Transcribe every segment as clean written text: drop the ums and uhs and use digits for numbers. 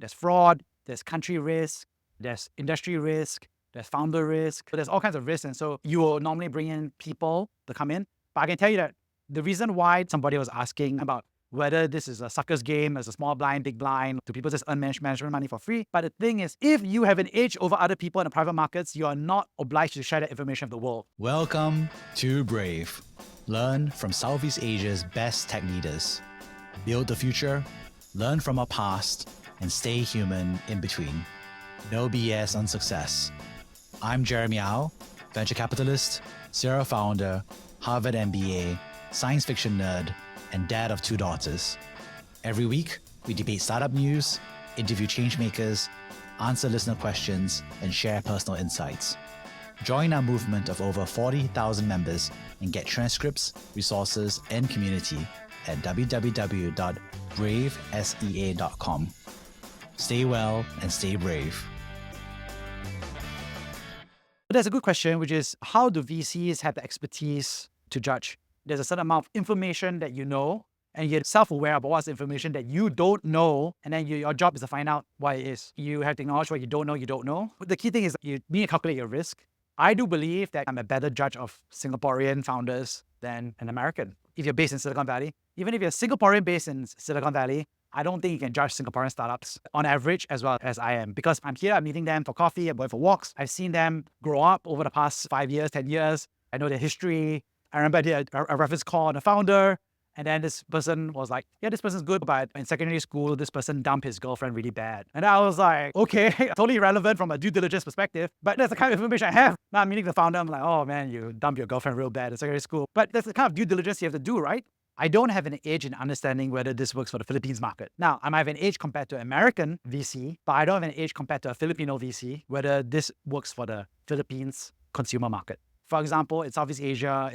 There's fraud, there's country risk, there's industry risk, there's founder risk. So there's all kinds of risks. And so you will normally bring in people to come in. But I can tell you that the reason why somebody was asking about whether this is a sucker's game, as a small blind, big blind, do people just earn management money for free? But the thing is, if you have an edge over other people in the private markets, you are not obliged to share that information with the world. Welcome to Brave. Learn from Southeast Asia's best tech leaders. Build the future, learn from our past, and stay human in between. No BS on success. I'm Jeremy Au, venture capitalist, serial founder, Harvard MBA, science fiction nerd, and dad of 2 daughters. Every week, we debate startup news, interview changemakers, answer listener questions, and share personal insights. Join our movement of over 40,000 members and get transcripts, resources, and community at www.bravesea.com. Stay well and stay brave. There's a good question, which is how do VCs have the expertise to judge? There's a certain amount of information that you know, and you're self-aware about what's the information that you don't know, and then your job is to find out what it is. You have to acknowledge what you don't know. But the key thing is you need to calculate your risk. I do believe that I'm a better judge of Singaporean founders than an American. If you're based in Silicon Valley, even if you're Singaporean based in Silicon Valley, I don't think you can judge Singaporean startups on average as well as I am, because I'm here, I'm meeting them for coffee, I'm going for walks. I've seen them grow up over the past 5 years, 10 years. I know their history. I remember I did a reference call on the founder, and then this person was like, yeah, this person's good, but in secondary school, this person dumped his girlfriend really bad. And I was like, okay, totally relevant from a due diligence perspective, but that's the kind of information I have. Now I'm meeting the founder, I'm like, oh man, you dumped your girlfriend real bad in secondary school. But that's the kind of due diligence you have to do, right? I don't have an edge in understanding whether this works for the Philippines market. Now, I might have an edge compared to an American VC, but I don't have an edge compared to a Filipino VC, whether this works for the Philippines consumer market. For example, in South Asia,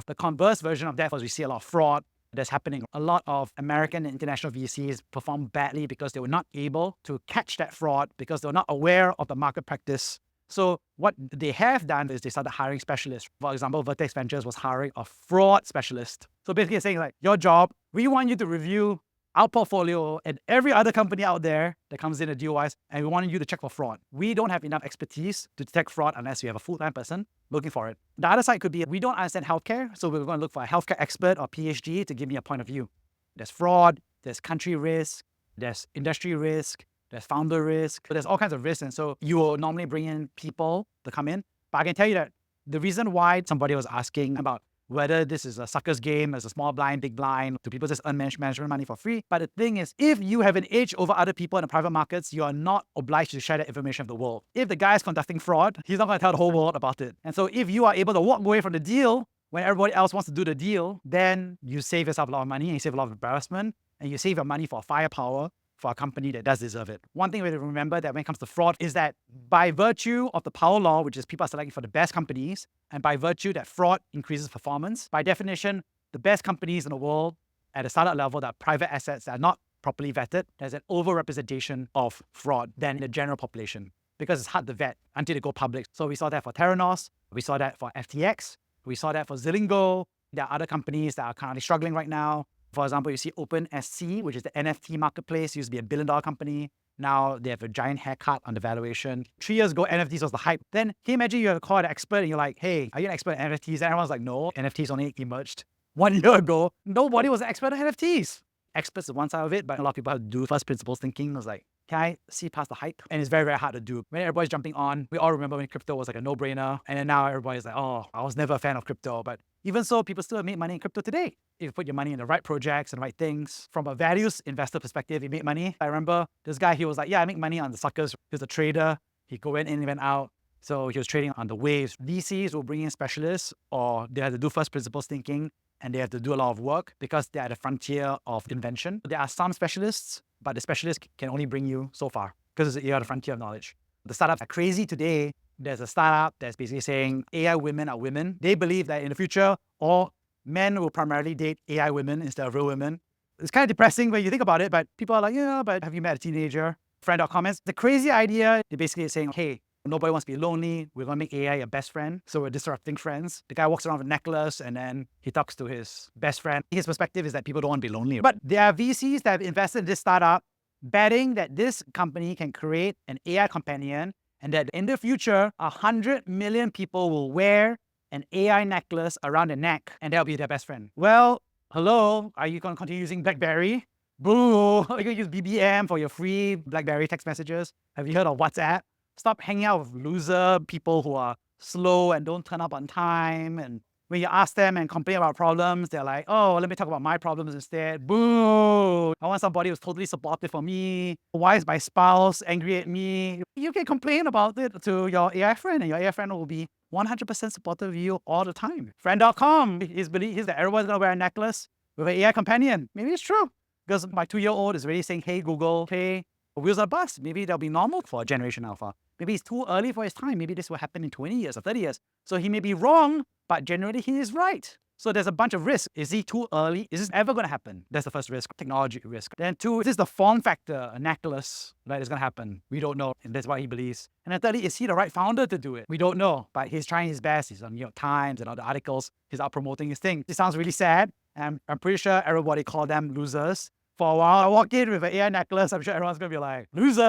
the converse version of that was we see a lot of fraud that's happening. A lot of American and international VCs perform badly because they were not able to catch that fraud because they were not aware of the market practice. So what they have done is they started hiring specialists. For example, Vertex Ventures was hiring a fraud specialist. So basically it's saying like, your job, we want you to review our portfolio and every other company out there that comes in a deal-wise, and we want you to check for fraud. We don't have enough expertise to detect fraud unless we have a full-time person looking for it. The other side could be, we don't understand healthcare, so we're going to look for a healthcare expert or PhD to give me a point of view. There's fraud, there's country risk, there's industry risk, there's founder risk, there's all kinds of risks. And so you will normally bring in people to come in. But I can tell you that the reason why somebody was asking about whether this is a sucker's game, as a small blind, big blind, do people just earn management money for free? But the thing is, if you have an edge over other people in the private markets, you are not obliged to share that information with the world. If the guy is conducting fraud, he's not going to tell the whole world about it. And so if you are able to walk away from the deal when everybody else wants to do the deal, then you save yourself a lot of money, and you save a lot of embarrassment, and you save your money for firepower for a company that does deserve it. One thing we have to remember that when it comes to fraud is that by virtue of the power law, which is people are selecting for the best companies, and by virtue that fraud increases performance, by definition, the best companies in the world at the startup level that are private assets that are not properly vetted, there's an overrepresentation of fraud than the general population because it's hard to vet until they go public. So we saw that for Theranos, we saw that for FTX, we saw that for Zilingo. There are other companies that are currently struggling right now. For example, you see OpenSC, which is the NFT marketplace, used to be a $1 billion company. Now they have a giant haircut on the valuation. 3 years ago, NFTs was the hype. Then can you imagine you have a call an expert and you're like, hey, are you an expert in NFTs? And everyone's like, no, NFTs only emerged 1 year ago. Nobody was an expert in NFTs. Experts is one side of it, but a lot of people have to do first principles thinking. It was like, can I see past the hype? And it's very, very hard to do. When everybody's jumping on, we all remember when crypto was like a no-brainer. And then now everybody's like, oh, I was never a fan of crypto. But even so, people still make money in crypto today. If you put your money in the right projects and the right things, from a values investor perspective, you make money. I remember this guy, he was like, yeah, I make money on the suckers. He was a trader. He go in and went out. So he was trading on the waves. VCs will bring in specialists, or they have to do first principles thinking, and they have to do a lot of work because they're at the frontier of invention. There are some specialists, but the specialists can only bring you so far because you're at the frontier of knowledge. The startups are crazy today. There's a startup that's basically saying AI women are women. They believe that in the future, all men will primarily date AI women instead of real women. It's kind of depressing when you think about it, but people are like, yeah, but have you met a teenager? Friend comments. The crazy idea, they're basically saying, hey, nobody wants to be lonely. We're going to make AI your best friend. So we're disrupting friends. The guy walks around with a necklace and then he talks to his best friend. His perspective is that people don't want to be lonely. But there are VCs that have invested in this startup betting that this company can create an AI companion and that in the future, 100 million people will wear an AI necklace around their neck and that'll be their best friend. Well, hello, are you going to continue using BlackBerry? Boo! Are you going to use BBM for your free BlackBerry text messages? Have you heard of WhatsApp? Stop hanging out with loser people who are slow and don't turn up on time. And when you ask them and complain about problems, they're like, oh, let me talk about my problems instead. Boo! I want somebody who's totally supportive for me. Why is my spouse angry at me? You can complain about it to your AI friend, and your AI friend will be 100% supportive of you all the time. Friend.com is that everyone's going to wear a necklace with an AI companion. Maybe it's true. Because my 2-year-old is already saying, hey, Google, hey, wheels are bust. Maybe that'll be normal for Generation Alpha. Maybe it's too early for his time. Maybe this will happen in 20 years or 30 years. So he may be wrong, but generally he is right. So there's a bunch of risks. Is he too early? Is this ever going to happen? That's the first risk, technology risk. Then 2, is this the form factor, a necklace that is going to happen? We don't know. And that's what he believes. And then 30, is he the right founder to do it? We don't know, but he's trying his best. He's on New York Times and all the articles. He's out promoting his thing. It sounds really sad. And I'm pretty sure everybody called them losers. For a while, I walk in with an AI necklace. I'm sure everyone's going to be like, loser.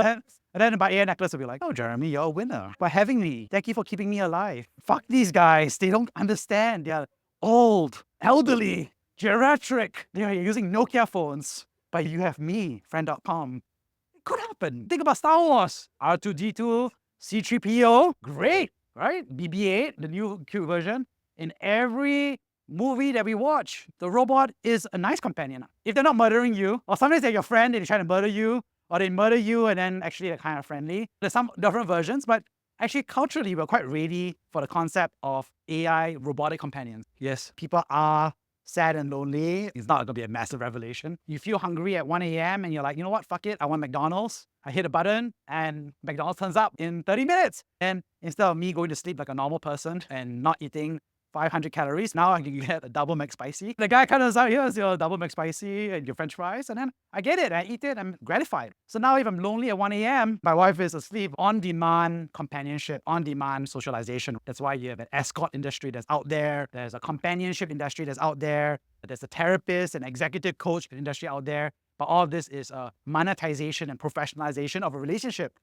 And then my AI necklace will be like, oh, Jeremy, you're a winner for having me. Thank you for keeping me alive. Fuck these guys. They don't understand. They're old, elderly, geriatric. They're using Nokia phones. But you have me, friend.com. It could happen. Think about Star Wars. R2-D2, C3PO. Great, right? BB-8, the new cute version. In every movie that we watch, the robot is a nice companion. If they're not murdering you, or sometimes they're your friend and they try to murder you, or they murder you and then actually they're kind of friendly. There's some different versions, but actually culturally, we're quite ready for the concept of AI robotic companions. Yes, people are sad and lonely. It's not going to be a massive revelation. You feel hungry at 1 a.m. and you're like, you know what, fuck it, I want McDonald's. I hit a button and McDonald's turns up in 30 minutes. And instead of me going to sleep like a normal person and not eating 500 calories. Now I can get a double McSpicy. The guy kind of says, here's your double McSpicy and your French fries. And then I get it. I eat it. I'm gratified. So now if I'm lonely at 1 a.m., my wife is asleep. On-demand companionship, on-demand socialization. That's why you have an escort industry that's out there. There's a companionship industry that's out there. There's a therapist and executive coach industry out there. But all of this is a monetization and professionalization of a relationship.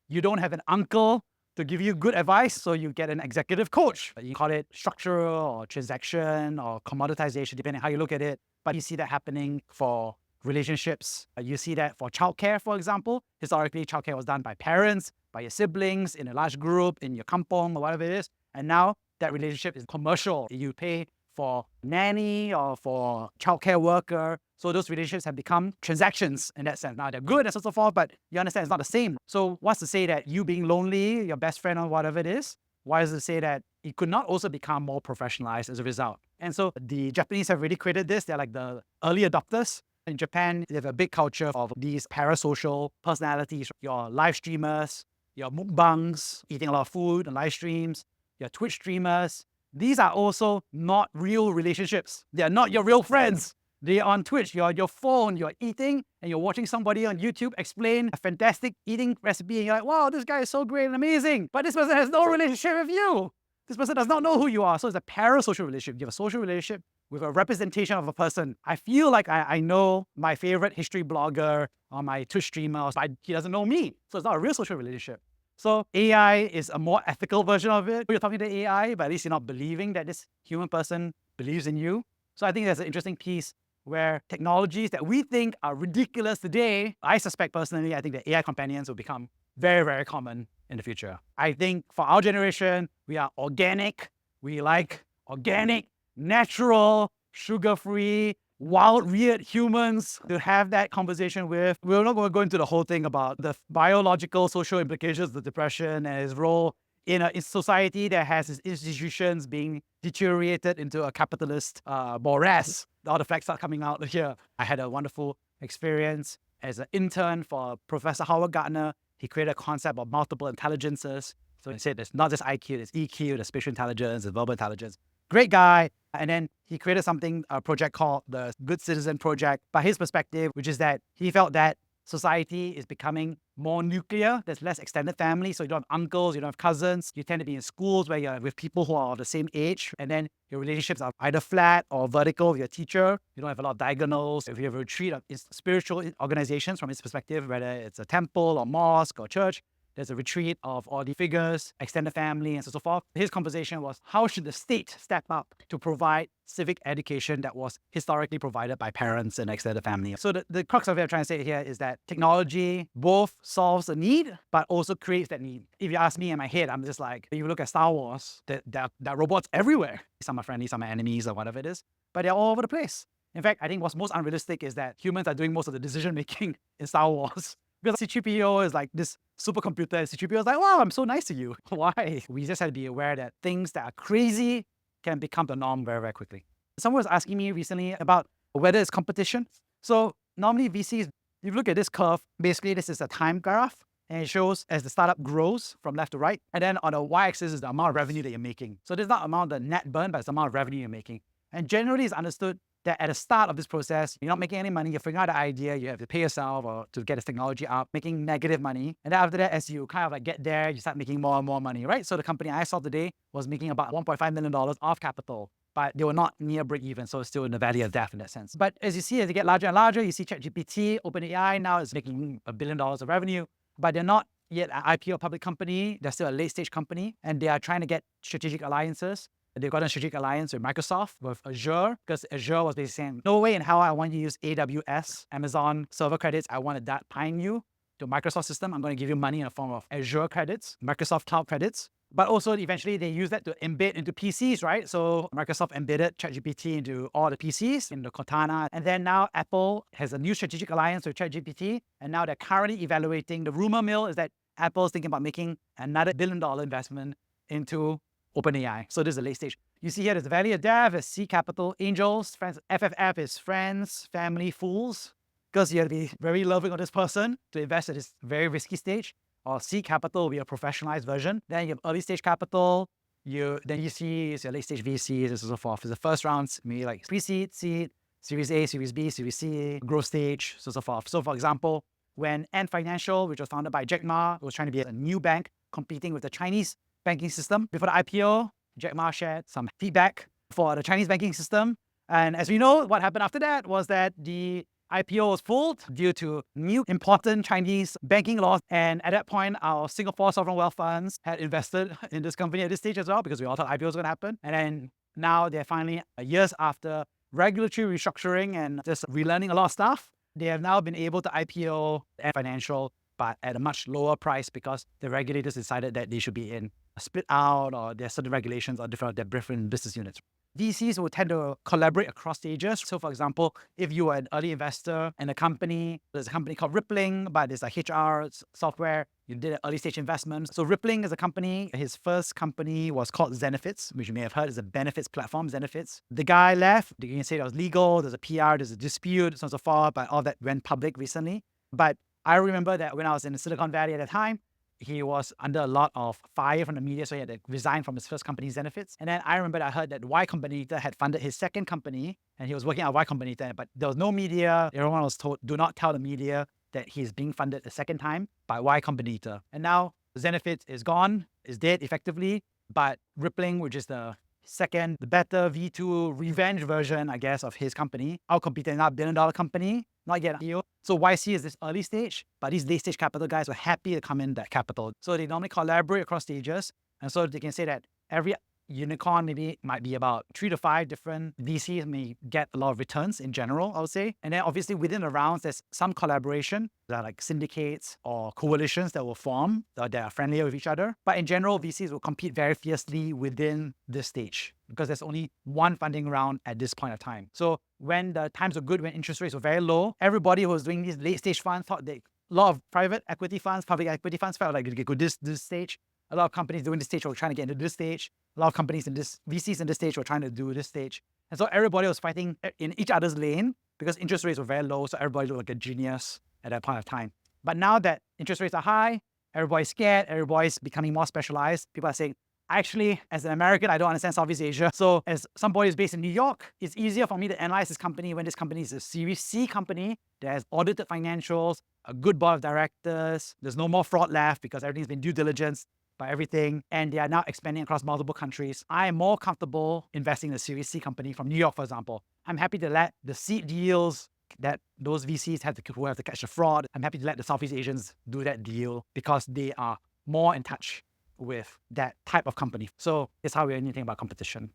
You don't have an uncle to give you good advice, so you get an executive coach. You call it structural or transaction or commoditization, depending on how you look at it. But you see that happening for relationships. You see that for childcare, for example. Historically, childcare was done by parents, by your siblings, in a large group, in your kampong or whatever it is. And now that relationship is commercial. You pay for nanny or for childcare worker. So those relationships have become transactions in that sense. Now they're good and so forth, but you understand it's not the same. So what's to say that you being lonely, your best friend or whatever it is, why does it say that it could not also become more professionalized as a result? And so the Japanese have really created this. They're like the early adopters. In Japan, they have a big culture of these parasocial personalities. Your live streamers, your mukbangs, eating a lot of food and live streams, your Twitch streamers. These are also not real relationships. They are not your real friends. They are on Twitch. You're on your phone. You're eating and you're watching somebody on YouTube explain a fantastic eating recipe. And you're like, wow, this guy is so great and amazing. But this person has no relationship with you. This person does not know who you are. So it's a parasocial relationship. You have a social relationship with a representation of a person. I feel like I know my favorite history blogger or my Twitch streamer, but he doesn't know me. So it's not a real social relationship. So AI is a more ethical version of it. You're talking to AI, but at least you're not believing that this human person believes in you. So I think there's an interesting piece where technologies that we think are ridiculous today, I suspect personally, I think that AI companions will become very, very common in the future. I think for our generation, we are organic. We like organic, natural, sugar-free, wild, weird humans to have that conversation with. We're not going to go into the whole thing about the biological, social implications of depression and its role in a society that has its institutions being deteriorated into a capitalist morass. All the facts start coming out here. I had a wonderful experience as an intern for Professor Howard Gardner. He created a concept of multiple intelligences. So he said there's not just IQ, there's EQ, there's spatial intelligence, there's verbal intelligence. Great guy. And then he created a project called the Good Citizen Project, by his perspective, which is that he felt that society is becoming more nuclear. There's less extended family, so you don't have uncles, you don't have cousins. You tend to be in schools where you're with people who are of the same age, and then your relationships are either flat or vertical with your teacher. You don't have a lot of diagonals. If you have a retreat of spiritual organizations from its perspective, whether it's a temple or mosque or church, there's a retreat of all the figures, extended family, and so on and so forth. His conversation was, how should the state step up to provide civic education that was historically provided by parents and extended family? So the crux of what I'm trying to say here is that technology both solves a need, but also creates that need. If you ask me in my head, I'm just like, if you look at Star Wars, there are robots everywhere. Some are friendly, some are enemies, or whatever it is, but they're all over the place. In fact, I think what's most unrealistic is that humans are doing most of the decision making in Star Wars. Because C-3PO is like this supercomputer, and C-3PO is like, wow, I'm so nice to you. Why? We just have to be aware that things that are crazy can become the norm very, very quickly. Someone was asking me recently about whether it's competition. So normally VCs, if you look at this curve, basically this is a time graph, and it shows as the startup grows from left to right. And then on the y-axis is the amount of revenue that you're making. So there's not amount of the net burn, but it's the amount of revenue you're making. And generally it's understood that at the start of this process, you're not making any money, you're figuring out the idea, you have to pay yourself or to get this technology out, making negative money. And then after that, as you kind of like get there, you start making more and more money, right? So the company I saw today was making about $1.5 million off capital, but they were not near break even, so it's still in the valley of death in that sense. But as you see, as they get larger and larger, you see ChatGPT, OpenAI now is making $1 billion of revenue, but they're not yet an IPO public company, they're still a late stage company, and they are trying to get strategic alliances. They've got a strategic alliance with Microsoft, with Azure, because Azure was basically saying, no way in hell I want you to use AWS, Amazon server credits. I want to pine you to Microsoft system. I'm going to give you money in the form of Azure credits, Microsoft cloud credits. But also eventually they use that to embed into PCs, right? So Microsoft embedded ChatGPT into all the PCs in the Cortana. And then now Apple has a new strategic alliance with ChatGPT. And now they're currently evaluating, the rumor mill is that Apple's thinking about making another $1 billion investment into OpenAI. So this is the late stage. You see here, there's the value of dev, there's C capital, angels, friends, FFF is friends, family, fools, because you have to be very loving of this person to invest at this very risky stage. Or C capital will be a professionalized version. Then you have early stage capital. Then you see it's your late stage VCs and so forth. It's the first rounds, maybe like pre-seed, seed, Series A, Series B, Series C, growth stage, so forth. So for example, when Ant Financial, which was founded by Jack Ma, was trying to be a new bank competing with the Chinese banking system. Before the IPO, Jack Ma shared some feedback for the Chinese banking system. And as we know, what happened after that was that the IPO was pulled due to new important Chinese banking laws. And at that point, our Singapore sovereign wealth funds had invested in this company at this stage as well, because we all thought IPO was going to happen. And then now they're finally, years after regulatory restructuring and just relearning a lot of stuff, they have now been able to IPO Ant Financial, but at a much lower price because the regulators decided that they should be in a split out, or there's certain regulations or different business units. VCs will tend to collaborate across stages. So for example, if you are an early investor in a company, there's a company called Rippling, but it's a HR software. You did an early stage investment. So Rippling is a company. His first company was called Zenefits, which you may have heard is a benefits platform, Zenefits. The guy left. You can say there was legal, there's a PR, there's a dispute, so on and so forth, but all that went public recently. But I remember that when I was in Silicon Valley at the time, he was under a lot of fire from the media, so he had to resign from his first company, Zenefits. And then I remember that I heard that Y Combinator had funded his second company, and he was working at Y Combinator, but there was no media. Everyone was told, do not tell the media that he's being funded a second time by Y Combinator. And now Zenefits is gone, is dead effectively, but Rippling, which is the second, the better V2 revenge version, I guess, of his company, outcompeted another $1 billion company, not yet IPO. So YC is this early stage, but these late stage capital guys were happy to come in that capital. So they normally collaborate across stages. And so they can say that every unicorn maybe might be about 3 to 5 different VCs may get a lot of returns in general, I would say. And then obviously within the rounds, there's some collaboration. There are like syndicates or coalitions that will form that are friendlier with each other. But in general, VCs will compete very fiercely within this stage because there's only one funding round at this point of time. So when the times were good, when interest rates were very low, everybody who was doing these late stage funds thought a lot of private equity funds, public equity funds felt like they could go this stage. A lot of companies doing this stage were trying to get into this stage. A lot of companies in this, VCs in this stage were trying to do this stage. And so everybody was fighting in each other's lane because interest rates were very low. So everybody looked like a genius at that point of time. But now that interest rates are high, everybody's scared, everybody's becoming more specialized. People are saying, Actually, as an American, I don't understand Southeast Asia. So as somebody who's based in New York, it's easier for me to analyze this company when this company is a Series C company that has audited financials, a good board of directors. There's no more fraud left because everything's been due diligence by everything, and they are now expanding across multiple countries. I am more comfortable investing in a Series C company from New York, for example. I'm happy to let the seed deals that those VCs who have to catch the fraud. I'm happy to let the Southeast Asians do that deal because they are more in touch with that type of company. So it's how we're thinking about competition.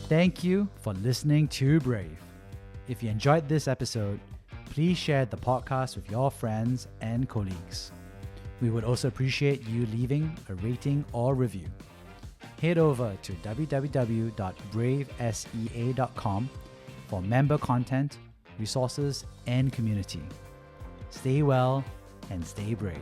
Thank you for listening to Brave. If you enjoyed this episode, please share the podcast with your friends and colleagues. We would also appreciate you leaving a rating or review. Head over to www.bravesea.com for member content, resources, and community. Stay well and stay brave.